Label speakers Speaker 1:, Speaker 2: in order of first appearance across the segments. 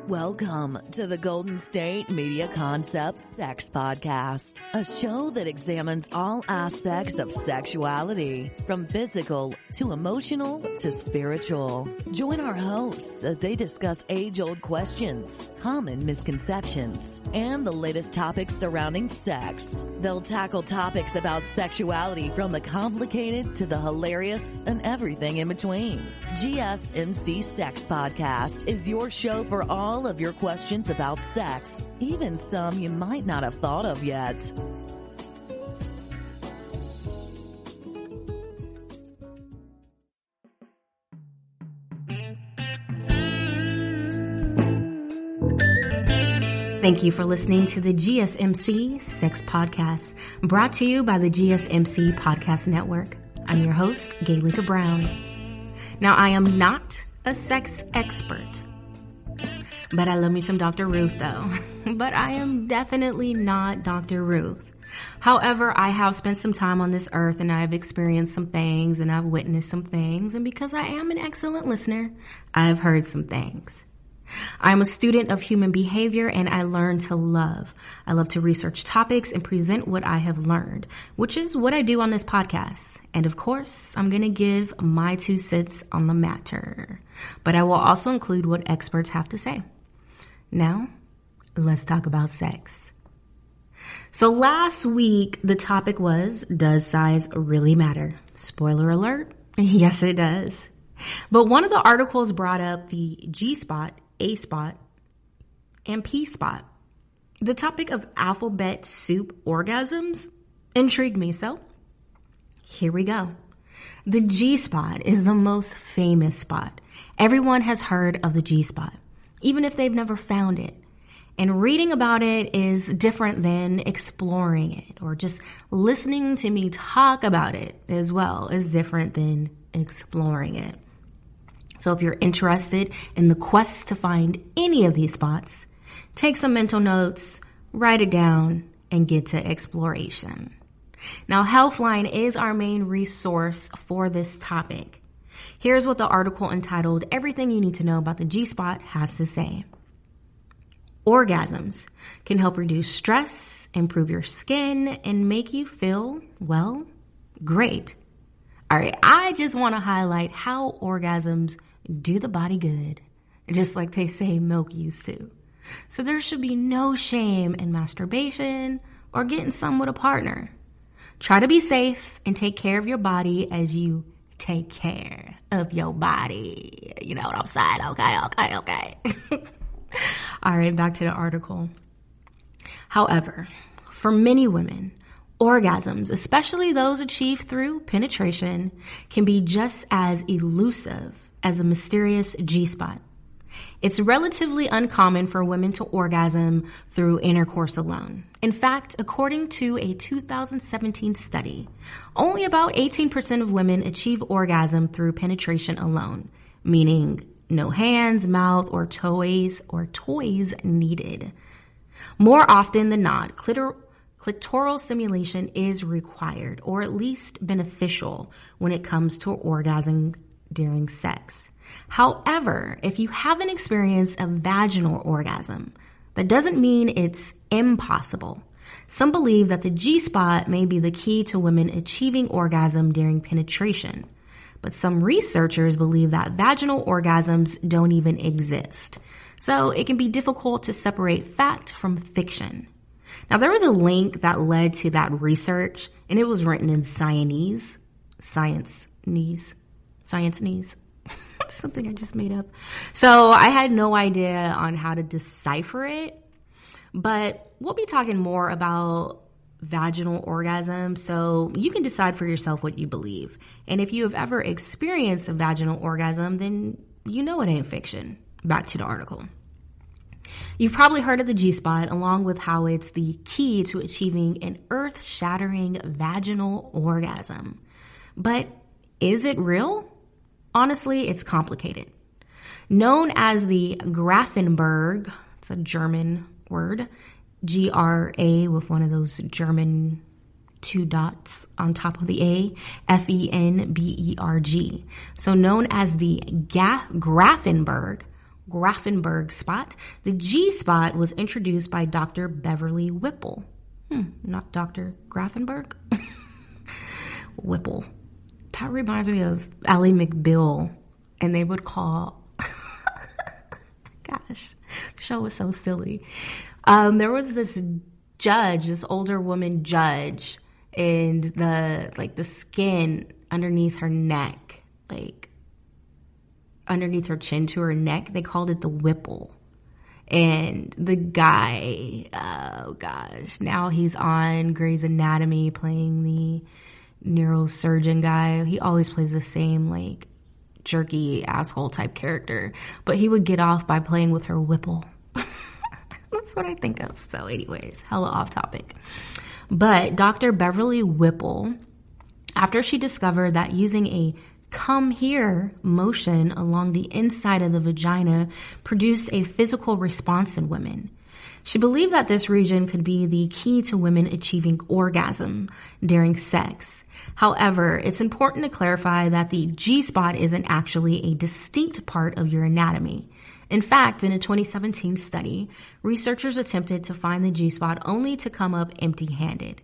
Speaker 1: Welcome to the Golden State Media Concepts Sex Podcast, a show that examines all aspects of sexuality, from physical to emotional to spiritual. Join our hosts as they discuss age-old questions, common misconceptions, and the latest topics surrounding sex. They'll tackle topics about sexuality from the complicated to the hilarious and everything in between. GSMC Sex Podcast is your show for all of your questions about sex, even some you might not have thought of yet.
Speaker 2: Thank you for listening to the GSMC Sex Podcast, brought to you by the GSMC Podcast Network. I'm your host, Gaelika Brown. Now, I am not a sex expert, but I love me some Dr. Ruth, though. But I am definitely not Dr. Ruth. However, I have spent some time on this earth, and I've experienced some things, and I've witnessed some things, and because I am an excellent listener, I've heard some things. I'm a student of human behavior, and I learn to love. I love to research topics and present what I have learned, which is what I do on this podcast. And of course, I'm going to give my 2 cents on the matter, but I will also include what experts have to say. Now, let's talk about sex. So last week, the topic was, does size really matter? Spoiler alert, yes it does. But one of the articles brought up the G-spot, A-spot, and P-spot. The topic of alphabet soup orgasms intrigued me, so here we go. The G-spot is the most famous spot. Everyone has heard of the G-spot, even if they've never found it. And reading about it is different than exploring it, or just listening to me talk about it as well is different than exploring it. So if you're interested in the quest to find any of these spots, take some mental notes, write it down, and get to exploration. Now, Healthline is our main resource for this topic. Here's what the article entitled, Everything You Need to Know About the G-Spot has to say. Orgasms can help reduce stress, improve your skin, and make you feel, well, great. All right, I just want to highlight how orgasms do the body good, just like they say milk used to. So there should be no shame in masturbation or getting some with a partner. Try to be safe and take care of your body as you take care of your body. You know what I'm saying? Okay. All right, back to the article. However, for many women, orgasms, especially those achieved through penetration, can be just as elusive as a mysterious G-spot. It's relatively uncommon for women to orgasm through intercourse alone. In fact, according to a 2017 study, only about 18% of women achieve orgasm through penetration alone, meaning no hands, mouth, or toys needed. More often than not, clitoral stimulation is required, or at least beneficial, when it comes to orgasm during sex. However, if you haven't experienced a vaginal orgasm, that doesn't mean it's impossible. Some believe that the G-spot may be the key to women achieving orgasm during penetration, but some researchers believe that vaginal orgasms don't even exist. So it can be difficult to separate fact from fiction. Now, there was a link that led to that research, and it was written in Science something I just made up. So I had no idea on how to decipher it, but we'll be talking more about vaginal orgasm, so you can decide for yourself what you believe. And if you have ever experienced a vaginal orgasm, then you know it ain't fiction. Back to the article. You've probably heard of the G-spot, along with how it's the key to achieving an earth-shattering vaginal orgasm. But is it real? Honestly, it's complicated. Known as the Grafenberg, it's a German word, G-R-A with one of those German 2 dots on top of the A, F-E-N-B-E-R-G. So known as the Grafenberg Grafenberg spot. The G spot was introduced by Dr. Beverly Whipple. Not Dr. Grafenberg. Whipple. That reminds me of Ally McBeal, and they would call, gosh, the show was so silly. There was this judge, this older woman judge, and the skin underneath her neck, like underneath her chin to her neck, they called it the Whipple. And the guy, oh gosh, now he's on Grey's Anatomy playing the neurosurgeon guy. He always plays the same, like, jerky asshole type character, but he would get off by playing with her Whipple. That's what I think of. So anyways, hella off topic. But Dr. Beverly Whipple, after she discovered that using a come here motion along the inside of the vagina produced a physical response in women, she believed that this region could be the key to women achieving orgasm during sex. However, it's important to clarify that the G-spot isn't actually a distinct part of your anatomy. In fact, in a 2017 study, researchers attempted to find the G-spot only to come up empty-handed.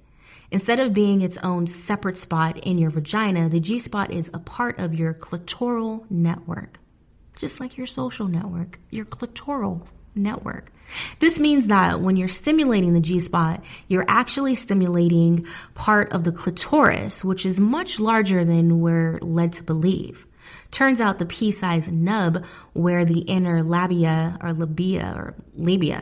Speaker 2: Instead of being its own separate spot in your vagina, the G-spot is a part of your clitoral network. Just like your social network, your clitoral network. This means that when you're stimulating the G-spot, you're actually stimulating part of the clitoris, which is much larger than we're led to believe. Turns out the pea-sized nub where the inner labia meet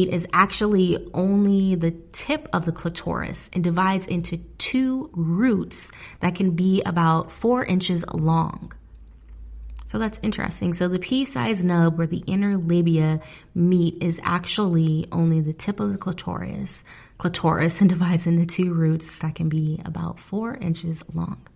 Speaker 2: is actually only the tip of the clitoris and divides into two roots that can be about 4 inches long. So that's interesting. So the pea-sized nub where the inner labia meet is actually only the tip of the clitoris and divides into two roots that can be about 4 inches long.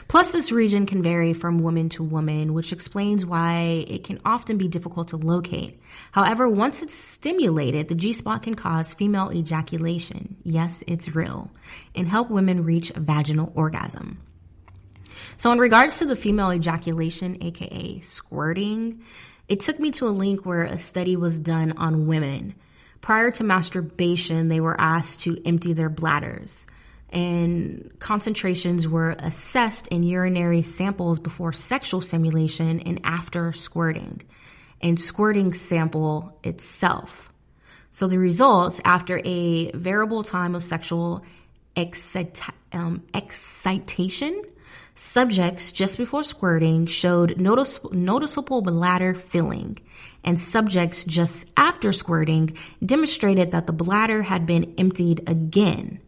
Speaker 2: Plus, this region can vary from woman to woman, which explains why it can often be difficult to locate. However, once it's stimulated, the G-spot can cause female ejaculation. Yes, it's real. And help women reach vaginal orgasm. So in regards to the female ejaculation, aka squirting, it took me to a link where a study was done on women. Prior to masturbation, they were asked to empty their bladders, and concentrations were assessed in urinary samples before sexual stimulation and after squirting, and squirting sample itself. So the results, after a variable time of sexual excitation, subjects just before squirting showed noticeable bladder filling, and subjects just after squirting demonstrated that the bladder had been emptied again.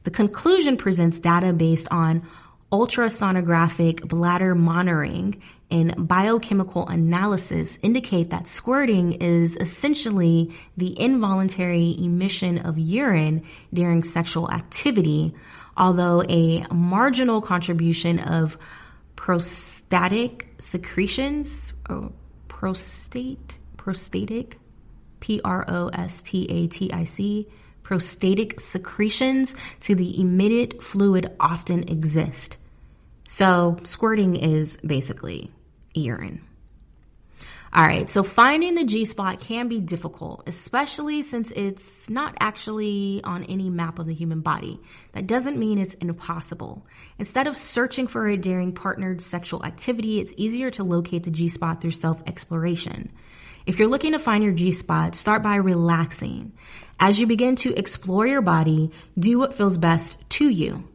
Speaker 2: The conclusion presents data based on ultrasonographic bladder monitoring and biochemical analysis indicate that squirting is essentially the involuntary emission of urine during sexual activity, although a marginal contribution of prostatic secretions, or prostatic, prostatic, prostatic secretions to the emitted fluid often exist. So squirting is basically urine. All right, so finding the G-spot can be difficult, especially since it's not actually on any map of the human body. That doesn't mean it's impossible. Instead of searching for it during partnered sexual activity, it's easier to locate the G-spot through self-exploration. If you're looking to find your G-spot, start by relaxing. As you begin to explore your body, do what feels best to you.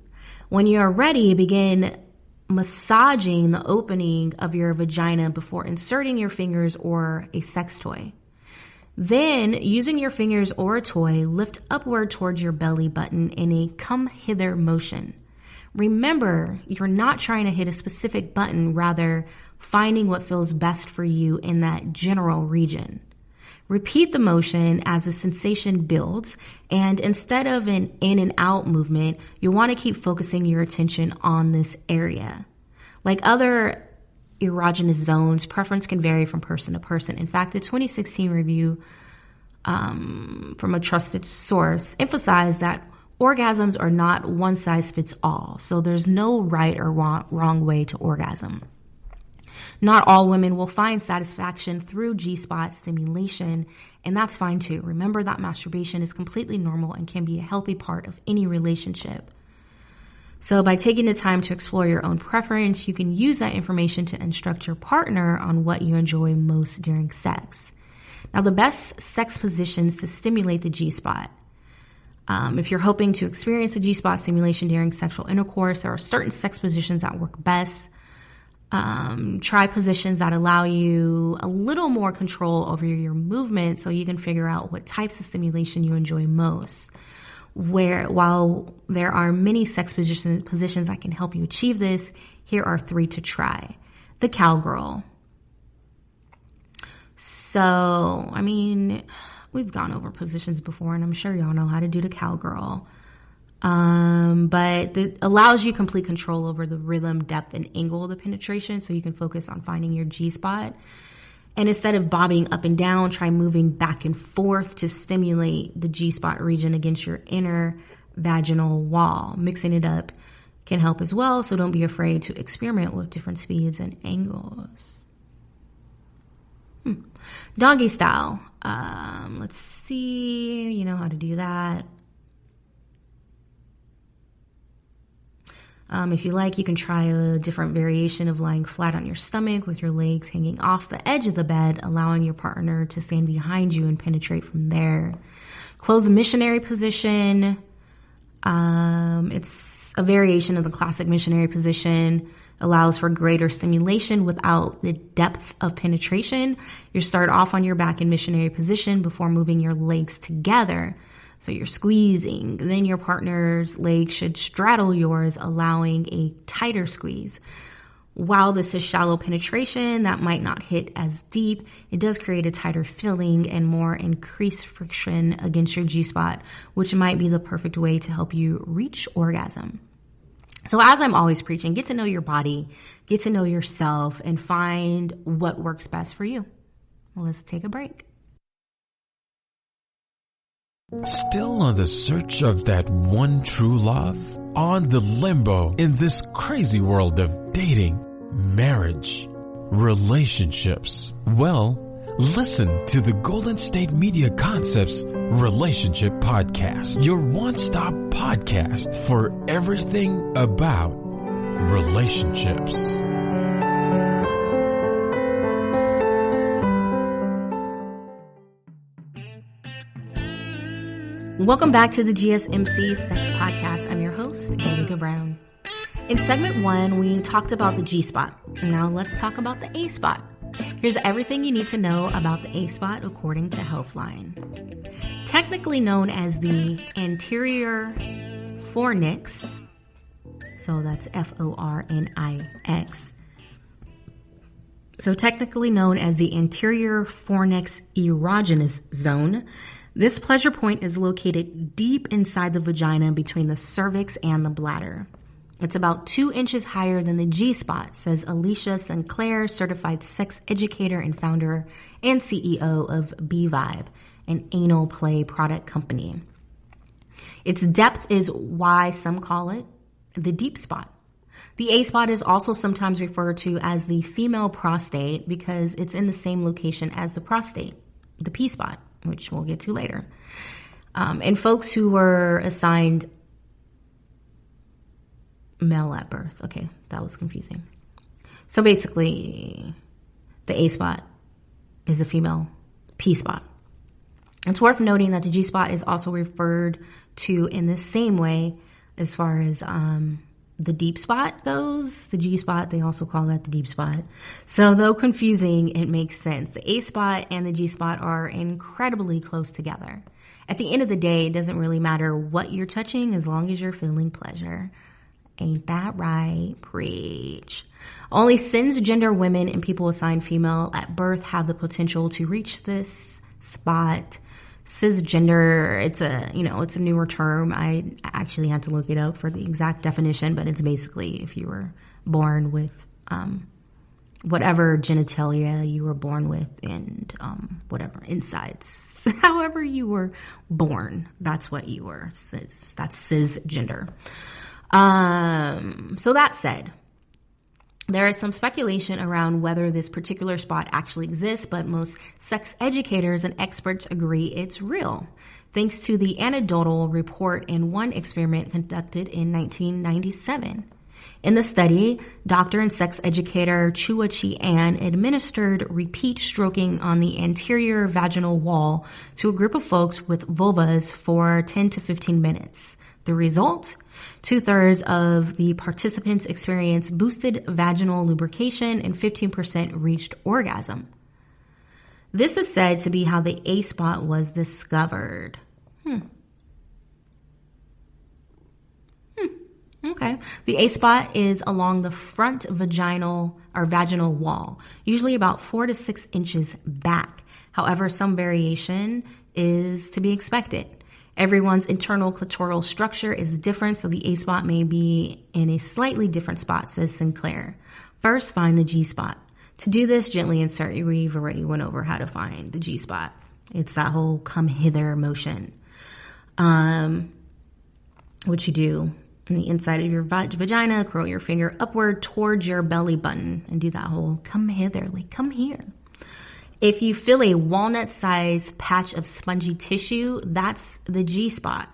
Speaker 2: When you are ready, begin massaging the opening of your vagina before inserting your fingers or a sex toy. Then, using your fingers or a toy, lift upward towards your belly button in a come hither motion. Remember, you're not trying to hit a specific button, rather finding what feels best for you in that general region. Repeat the motion as the sensation builds, and instead of an in and out movement, you'll want to keep focusing your attention on this area. Like other erogenous zones, preference can vary from person to person. In fact, a 2016 review from a trusted source emphasized that orgasms are not one size fits all, so there's no right or wrong way to orgasm. Not all women will find satisfaction through G-spot stimulation, and that's fine too. Remember that masturbation is completely normal and can be a healthy part of any relationship. So by taking the time to explore your own preference, you can use that information to instruct your partner on what you enjoy most during sex. Now, the best sex positions to stimulate the G-spot. If you're hoping to experience the G-spot stimulation during sexual intercourse, there are certain sex positions that work best. Try positions that allow you a little more control over your movement so you can figure out what types of stimulation you enjoy most. While there are many sex positions that can help you achieve this, here are 3 to try. The Cowgirl. So, I mean, we've gone over positions before, and I'm sure y'all know how to do the Cowgirl. But it allows you complete control over the rhythm, depth, and angle of the penetration, so you can focus on finding your G-spot. And instead of bobbing up and down, try moving back and forth to stimulate the G-spot region against your inner vaginal wall. Mixing it up can help as well, so don't be afraid to experiment with different speeds and angles. Doggy style. Let's see. You know how to do that. If you like, you can try a different variation of lying flat on your stomach with your legs hanging off the edge of the bed, allowing your partner to stand behind you and penetrate from there. Closed missionary position. It's a variation of the classic missionary position. Allows for greater stimulation without the depth of penetration. You start off on your back in missionary position before moving your legs together. So you're squeezing. Then your partner's leg should straddle yours, allowing a tighter squeeze. While this is shallow penetration that might not hit as deep, it does create a tighter feeling and more increased friction against your G-spot, which might be the perfect way to help you reach orgasm. So as I'm always preaching, get to know your body, get to know yourself, and find what works best for you. Well, let's take a break.
Speaker 3: Still on the search of that one true love? On the limbo in this crazy world of dating, marriage, relationships? Well, listen to the Golden State Media Concepts Relationship Podcast, your one-stop podcast for everything about relationships.
Speaker 2: Welcome back to the GSMC Sex Podcast. I'm your host, Gaelika Brown. In segment 1, we talked about the G-spot. Now let's talk about the A-spot. Here's everything you need to know about the A-spot according to Healthline. Technically known as the anterior fornix, so that's Fornix. So technically known as the anterior fornix erogenous zone, this pleasure point is located deep inside the vagina between the cervix and the bladder. It's about 2 inches higher than the G-spot, says Alicia Sinclair, certified sex educator and founder and CEO of B-Vibe, an anal play product company. Its depth is why some call it the deep spot. The A-spot is also sometimes referred to as the female prostate because it's in the same location as the prostate, the P-spot, which we'll get to later. And folks who were assigned male at birth. Okay, that was confusing. So basically, the A-spot is a female P-spot. It's worth noting that the G-spot is also referred to in the same way as far as the deep spot goes. The G-spot, they also call that the deep spot. So though confusing, it makes sense. The A-spot and the G-spot are incredibly close together. At the end of the day, it doesn't really matter what you're touching as long as you're feeling pleasure. Ain't that right? Preach. Only cisgender women and people assigned female at birth have the potential to reach this spot. Cisgender, it's a newer term. I actually had to look it up for the exact definition, but it's basically if you were born with whatever genitalia you were born with and whatever insides. However you were born, that's what you were. That's cisgender. So that said, There is some speculation around whether this particular spot actually exists, but most sex educators and experts agree it's real, thanks to the anecdotal report in one experiment conducted in 1997. In the study, doctor and sex educator Chua Chi Ann administered repeat stroking on the anterior vaginal wall to a group of folks with vulvas for 10 to 15 minutes. The result? 2/3 of the participants experienced boosted vaginal lubrication and 15% reached orgasm. This is said to be how the A spot was discovered. Okay. The A spot is along the front vaginal wall, usually about 4 to 6 inches back. However, some variation is to be expected. Everyone's internal clitoral structure is different, so the A spot may be in a slightly different spot, says Sinclair. First, find the G spot. To do this, gently insert. We've already went over how to find the G spot. It's that whole come hither motion. What you do on the inside of your vagina, curl your finger upward towards your belly button and do that whole come hither, like come here. If you feel a walnut-sized patch of spongy tissue, that's the G spot.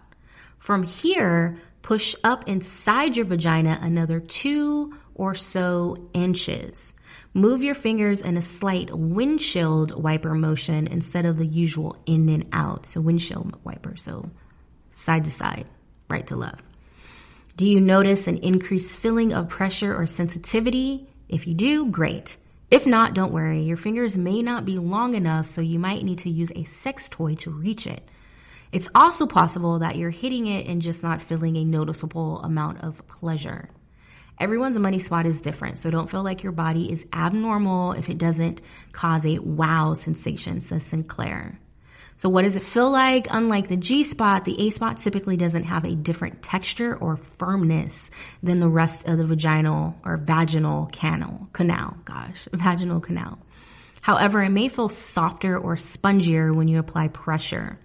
Speaker 2: From here, push up inside your vagina another 2 or so inches. Move your fingers in a slight windshield wiper motion instead of the usual in and out. So windshield wiper, so side to side, right to left. Do you notice an increased feeling of pressure or sensitivity? If you do, great. If not, don't worry. Your fingers may not be long enough, so you might need to use a sex toy to reach it. It's also possible that you're hitting it and just not feeling a noticeable amount of pleasure. Everyone's money spot is different, so don't feel like your body is abnormal if it doesn't cause a wow sensation, says Sinclair. So what does it feel like? Unlike the G spot, the A spot typically doesn't have a different texture or firmness than the rest of the vaginal canal. However, it may feel softer or spongier when you apply pressure,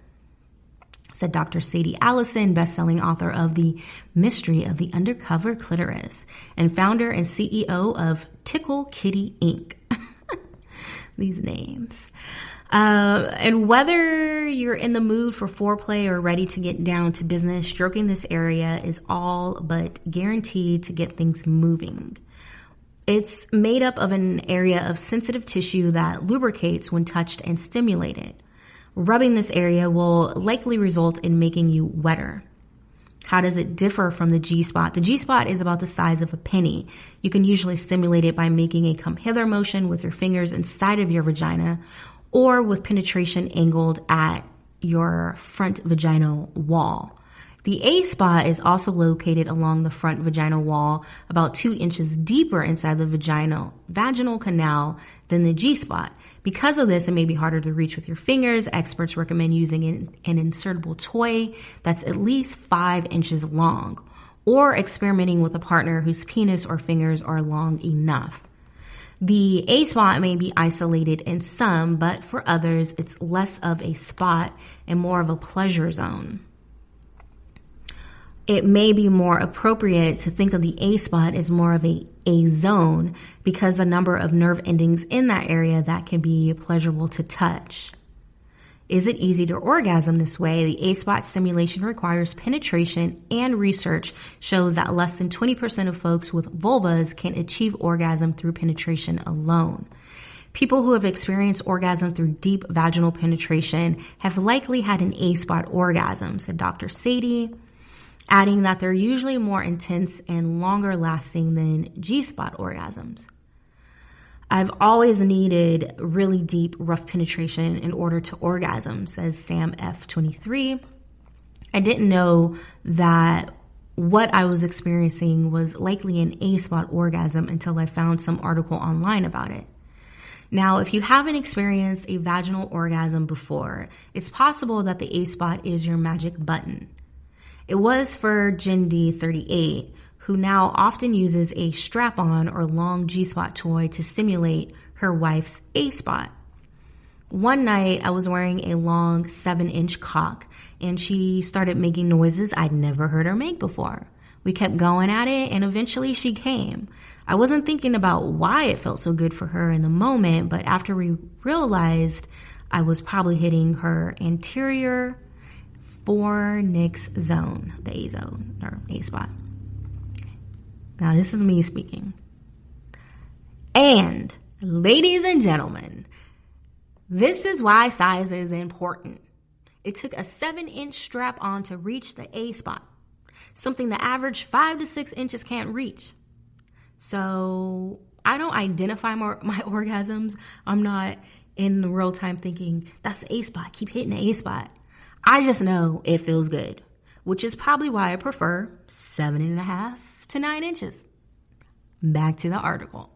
Speaker 2: said Dr. Sadie Allison, best-selling author of The Mystery of the Undercover Clitoris and founder and CEO of Tickle Kitty Inc. These names. And whether you're in the mood for foreplay or ready to get down to business, stroking this area is all but guaranteed to get things moving. It's made up of an area of sensitive tissue that lubricates when touched and stimulated. Rubbing this area will likely result in making you wetter. How does it differ from the G spot? The G spot is about the size of a penny. You can usually stimulate it by making a come hither motion with your fingers inside of your vagina, or with penetration angled at your front vaginal wall. The A spot is also located along the front vaginal wall, about 2 inches deeper inside the vaginal canal than the G spot. Because of this, it may be harder to reach with your fingers. Experts recommend using an insertable toy that's at least 5 inches long, or experimenting with a partner whose penis or fingers are long enough. The A spot may be isolated in some, but for others, it's less of a spot and more of a pleasure zone. It may be more appropriate to think of the A spot as more of a zone because the number of nerve endings in that area that can be pleasurable to touch. Is it easy to orgasm this way? The A spot stimulation requires penetration, and research shows that less than 20% of folks with vulvas can achieve orgasm through penetration alone. People who have experienced orgasm through deep vaginal penetration have likely had an A spot orgasm, said Dr. Sadie, adding that they're usually more intense and longer lasting than G spot orgasms. I've always needed really deep, rough penetration in order to orgasm, says Sam F23. I didn't know that what I was experiencing was likely an A-spot orgasm until I found some article online about it. Now, if you haven't experienced a vaginal orgasm before, it's possible that the A-spot is your magic button. It was for Jen D38, who now often uses a strap-on or long G-spot toy to stimulate her wife's A-spot. One night, I was wearing a long 7-inch cock, and she started making noises I'd never heard her make before. We kept going at it, and eventually she came. I wasn't thinking about why it felt so good for her in the moment, but after we realized I was probably hitting her anterior fornix zone, the A zone, or A spot. Now, this is me speaking. And, ladies and gentlemen, this is why size is important. It took a 7-inch strap-on to reach the A spot, something the average 5 to 6 inches can't reach. So I don't identify my orgasms. I'm not in the real time thinking, that's the A spot, keep hitting the A spot. I just know it feels good, which is probably why I prefer 7.5 to 9 inches. Back to the article.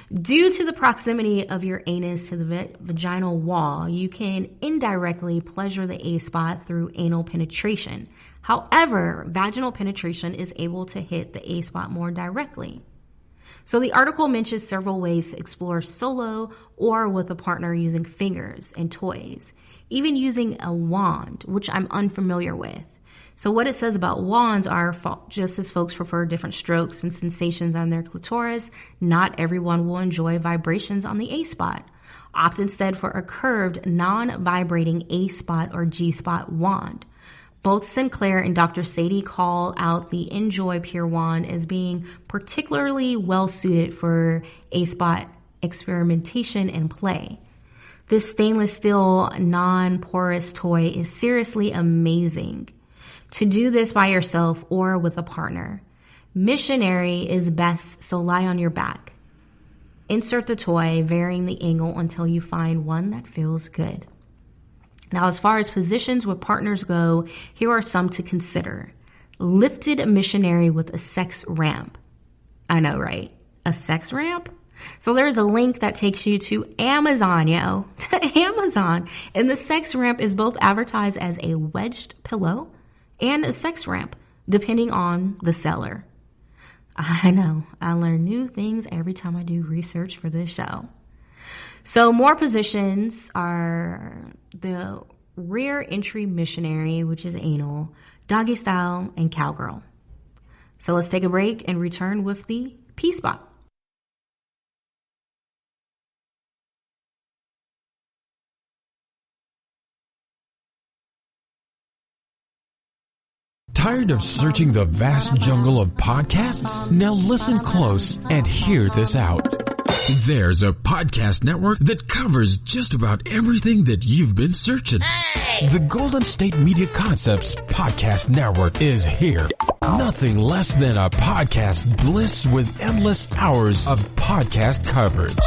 Speaker 2: Due to the proximity of your anus to the vaginal wall, you can indirectly pleasure the A spot through anal penetration. However, vaginal penetration is able to hit the A spot more directly. So the article mentions several ways to explore solo or with a partner using fingers and toys, even using a wand, which I'm unfamiliar with. So what it says about wands are, just as folks prefer different strokes and sensations on their clitoris, not everyone will enjoy vibrations on the A spot. Opt instead for a curved, non-vibrating A spot or G spot wand. Both Sinclair and Dr. Sadie call out the Enjoy Pure wand as being particularly well suited for A spot experimentation and play. This stainless steel, non-porous toy is seriously amazing. To do this by yourself or with a partner. Missionary is best, so lie on your back. Insert the toy, varying the angle until you find one that feels good. Now, as far as positions with partners go, here are some to consider. Lifted Missionary with a sex ramp. I know, right? A sex ramp? So there's a link that takes you to Amazon, to Amazon. And the sex ramp is both advertised as a wedged pillow and a sex ramp, depending on the seller. I know, I learn new things every time I do research for this show. So more positions are the rear entry missionary, which is anal, doggy style, and cowgirl. So let's take a break and return with the P spot.
Speaker 3: Tired of searching the vast jungle of podcasts? Now listen close and hear this out. There's a podcast network that covers just about everything that you've been searching. Hey! The Golden State Media Concepts Podcast Network is here. Nothing less than a podcast bliss with endless hours of podcast coverage.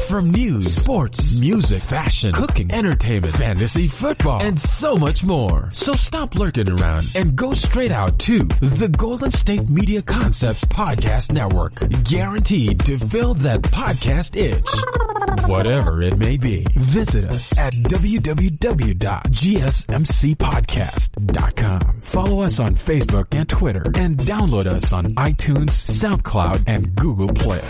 Speaker 3: From news, sports, music, fashion, cooking, entertainment, fantasy, football, and so much more. So stop lurking around and go straight out to the Golden State Media Concepts Podcast Network. Guaranteed to fill that podcast itch. Whatever it may be. Visit us at www.gsmcpodcast.com. Follow us on Facebook and Twitter and download us on iTunes, SoundCloud, and Google Play.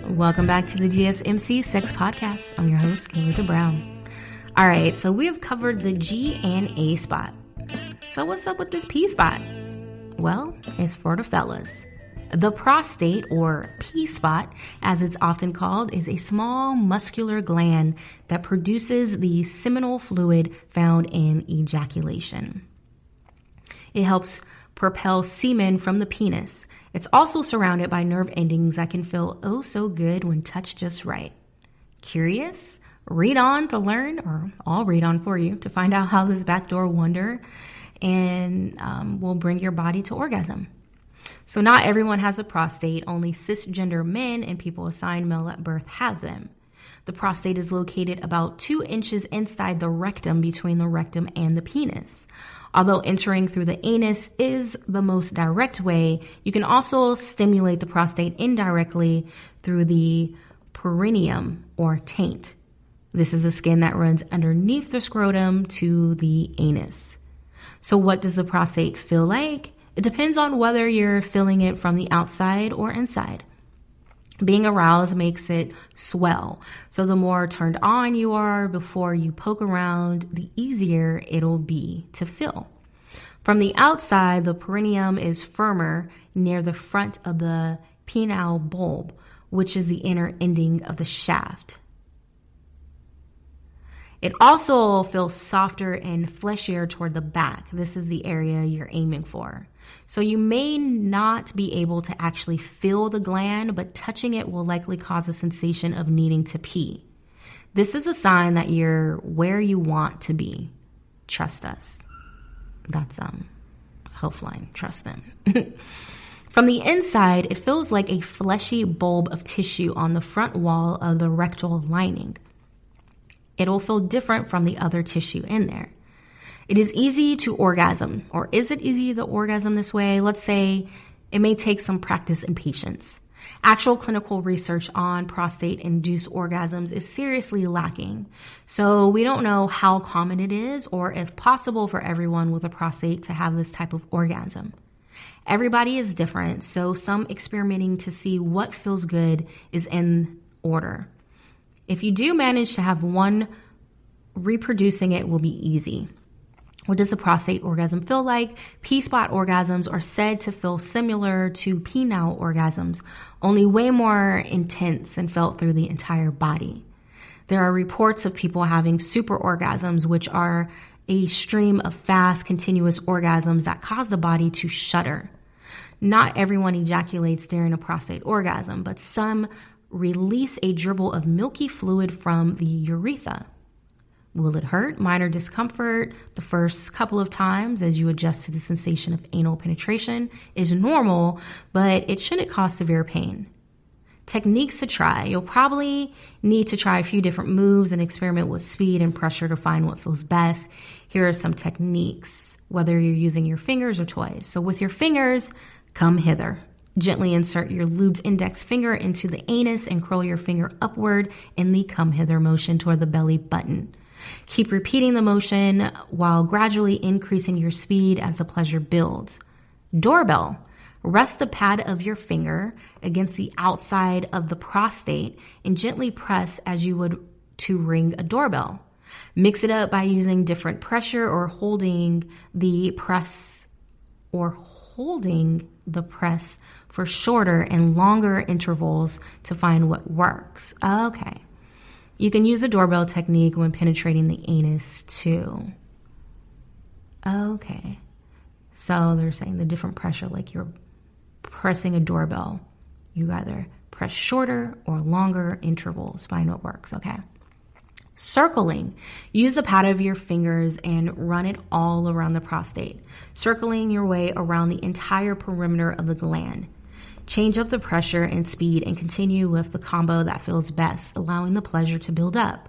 Speaker 2: Welcome back to the GSMC Sex Podcast. I'm your host, Gaelika Brown. All right, so we have covered the G and A spot. So what's up with this P spot? Well, it's for the fellas. The prostate, or P spot, as it's often called, is a small muscular gland that produces the seminal fluid found in ejaculation. It helps propel semen from the penis. It's also surrounded by nerve endings that can feel oh so good when touched just right. Curious? Read on to learn, or I'll read on for you to find out how this backdoor wonder and will bring your body to orgasm. So not everyone has a prostate. Only cisgender men and people assigned male at birth have them. The prostate is located about 2 inches inside the rectum, between the rectum and the penis. Although entering through the anus is the most direct way, you can also stimulate the prostate indirectly through the perineum, or taint. This is the skin that runs underneath the scrotum to the anus. So what does the prostate feel like? It depends on whether you're feeling it from the outside or inside. Being aroused makes it swell. So the more turned on you are before you poke around, the easier it'll be to feel. From the outside, the perineum is firmer near the front of the penile bulb, which is the inner ending of the shaft. It also feels softer and fleshier toward the back. This is the area you're aiming for. So you may not be able to actually feel the gland, but touching it will likely cause a sensation of needing to pee. This is a sign that you're where you want to be. Trust us. That's Healthline. Trust them. From the inside, it feels like a fleshy bulb of tissue on the front wall of the rectal lining. It'll feel different from the other tissue in there. It is easy to orgasm, or is it easy to orgasm this way? Let's say it may take some practice and patience. Actual clinical research on prostate-induced orgasms is seriously lacking. So we don't know how common it is or if possible for everyone with a prostate to have this type of orgasm. Everybody is different, so some experimenting to see what feels good is in order. If you do manage to have one, reproducing it will be easy. What does a prostate orgasm feel like? P-spot orgasms are said to feel similar to penile orgasms, only way more intense and felt through the entire body. There are reports of people having super orgasms, which are a stream of fast, continuous orgasms that cause the body to shudder. Not everyone ejaculates during a prostate orgasm, but some release a dribble of milky fluid from the urethra. Will it hurt? Minor discomfort the first couple of times as you adjust to the sensation of anal penetration is normal, but it shouldn't cause severe pain. Techniques to try. You'll probably need to try a few different moves and experiment with speed and pressure to find what feels best. Here are some techniques, whether you're using your fingers or toys. So with your fingers, come hither. Gently insert your lubed index finger into the anus and curl your finger upward in the come hither motion toward the belly button. Keep repeating the motion while gradually increasing your speed as the pleasure builds. Doorbell. Rest the pad of your finger against the outside of the prostate and gently press as you would to ring a doorbell. Mix it up by using different pressure or holding the press for shorter and longer intervals to find what works. Okay. You can use the doorbell technique when penetrating the anus too. Okay. So they're saying the different pressure, like you're pressing a doorbell. You either press shorter or longer intervals. Find what works, okay? Circling. Use the pad of your fingers and run it all around the prostate, circling your way around the entire perimeter of the gland. Change up the pressure and speed and continue with the combo that feels best, allowing the pleasure to build up.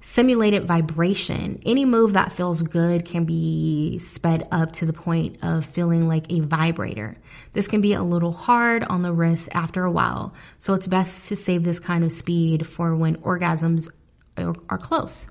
Speaker 2: Simulated vibration. Any move that feels good can be sped up to the point of feeling like a vibrator. This can be a little hard on the wrist after a while, so it's best to save this kind of speed for when orgasms are close.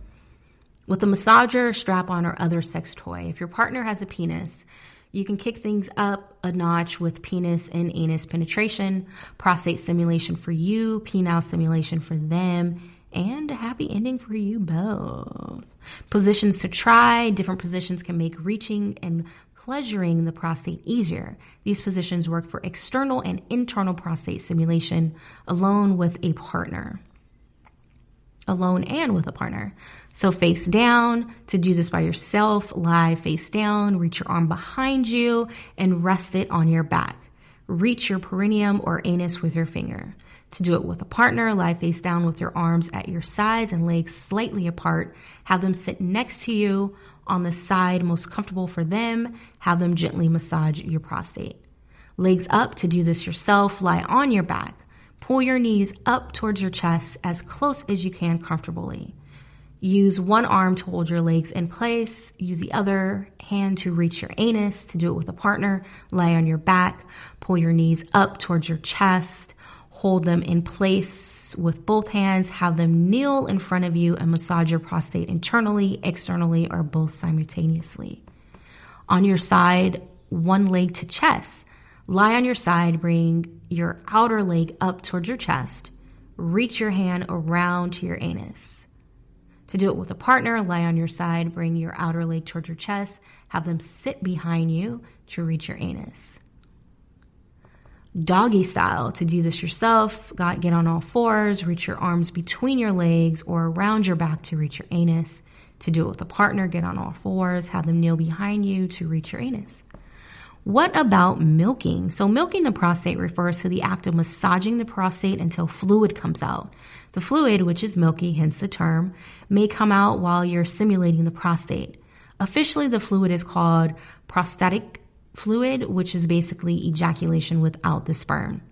Speaker 2: With a massager, strap-on, or other sex toy. If your partner has a penis, you can kick things up a notch with penis and anus penetration, prostate stimulation for you, penile stimulation for them, and a happy ending for you both. Positions to try. Different positions can make reaching and pleasuring the prostate easier. These positions work for external and internal prostate stimulation alone and with a partner. So face down. To do this by yourself, lie face down, reach your arm behind you, and rest it on your back. Reach your perineum or anus with your finger. To do it with a partner, lie face down with your arms at your sides and legs slightly apart. Have them sit next to you on the side most comfortable for them. Have them gently massage your prostate. Legs up. To do this yourself, lie on your back. Pull your knees up towards your chest as close as you can comfortably. Use one arm to hold your legs in place. Use the other hand to reach your anus. To do it with a partner, lie on your back. Pull your knees up towards your chest. Hold them in place with both hands. Have them kneel in front of you and massage your prostate internally, externally, or both simultaneously. On your side, one leg to chest. Lie on your side, bring your outer leg up towards your chest. Reach your hand around to your anus. To do it with a partner, lie on your side, bring your outer leg towards your chest, have them sit behind you to reach your anus. Doggy style, to do this yourself, get on all fours, reach your arms between your legs or around your back to reach your anus. To do it with a partner, get on all fours, have them kneel behind you to reach your anus. What about milking? So milking the prostate refers to the act of massaging the prostate until fluid comes out. The fluid, which is milky, hence the term, may come out while you're simulating the prostate. Officially, the fluid is called prostatic fluid, which is basically ejaculation without the sperm.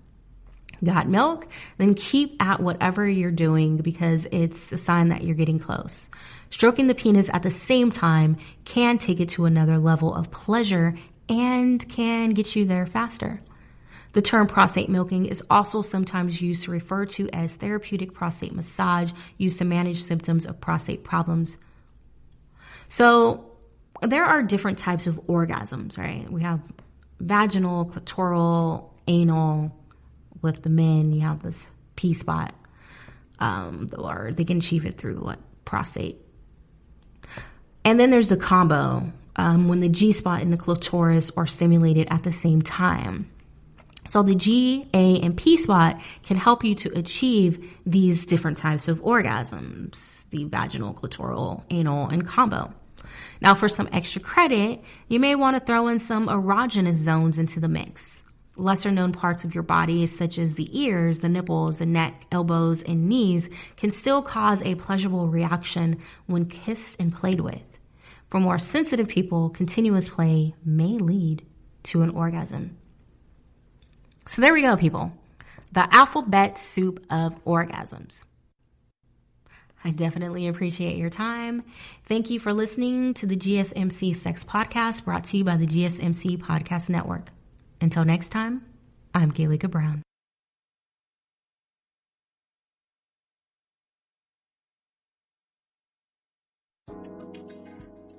Speaker 2: Got milk? Then keep at whatever you're doing because it's a sign that you're getting close. Stroking the penis at the same time can take it to another level of pleasure and can get you there faster. The term prostate milking is also sometimes used to refer to as therapeutic prostate massage used to manage symptoms of prostate problems. So there are different types of orgasms, right? We have vaginal, clitoral, anal. With the men, you have this P-spot, or they can achieve it through prostate. And then there's the combo, when the G-spot and the clitoris are stimulated at the same time. So the G, A, and P-spot can help you to achieve these different types of orgasms, the vaginal, clitoral, anal, and combo. Now, for some extra credit, you may want to throw in some erogenous zones into the mix. Lesser known parts of your body, such as the ears, the nipples, the neck, elbows, and knees, can still cause a pleasurable reaction when kissed and played with. For more sensitive people, continuous play may lead to an orgasm. So there we go, people. The alphabet soup of orgasms. I definitely appreciate your time. Thank you for listening to the GSMC Sex Podcast, brought to you by the GSMC Podcast Network. Until next time, I'm Gaelika Brown.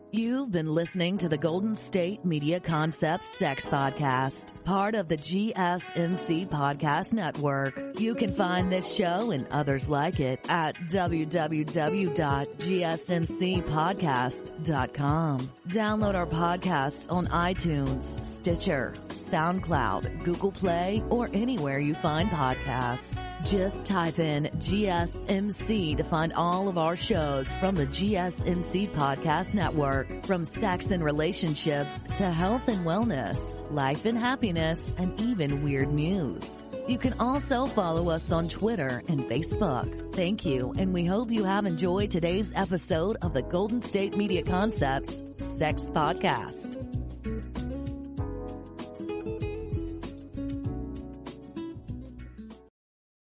Speaker 1: You've been listening to the Golden State Media Concepts Sex Podcast, part of the GSMC Podcast Network. You can find this show and others like it at www.gsmcpodcast.com. Download our podcasts on iTunes, Stitcher, SoundCloud, Google Play, or anywhere you find podcasts. Just type in GSMC to find all of our shows from the GSMC Podcast Network. From sex and relationships to health and wellness, life and happiness, and even weird news. You can also follow us on Twitter and Facebook. Thank you, and we hope you have enjoyed today's episode of the Golden State Media Concepts Sex Podcast.